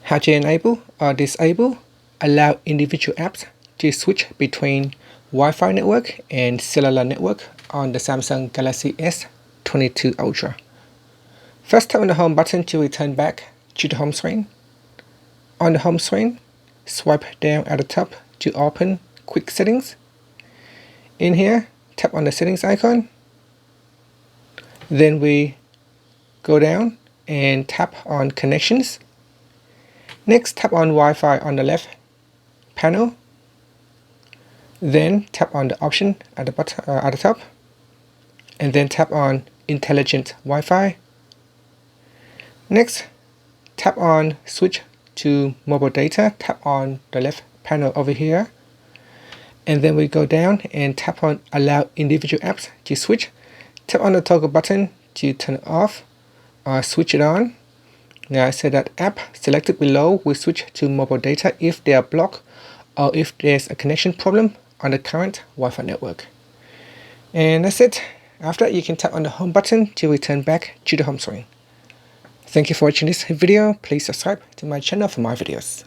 How to enable or disable allow individual apps to switch between Wi-Fi network and cellular network on the Samsung Galaxy S23 Ultra. First, tap on the home button to return back to the home screen. On the home screen, swipe down at the top to open Quick Settings. In here, tap on the settings icon. Then we go down and tap on Connections. Next, tap on Wi-Fi on the left panel. Then tap on the option at the top, and then tap on Intelligent Wi-Fi. Next, tap on Switch to Mobile Data. Tap on the left panel over here, and then we go down and tap on Allow individual apps to switch. Tap on the toggle button to turn it off or switch it on. Now I said that app selected below will switch to mobile data if they are blocked or if there's a connection problem on the current Wi-Fi network. And that's it. After that, you can tap on the home button to return back to the home screen. Thank you for watching this video. Please subscribe to my channel for more videos.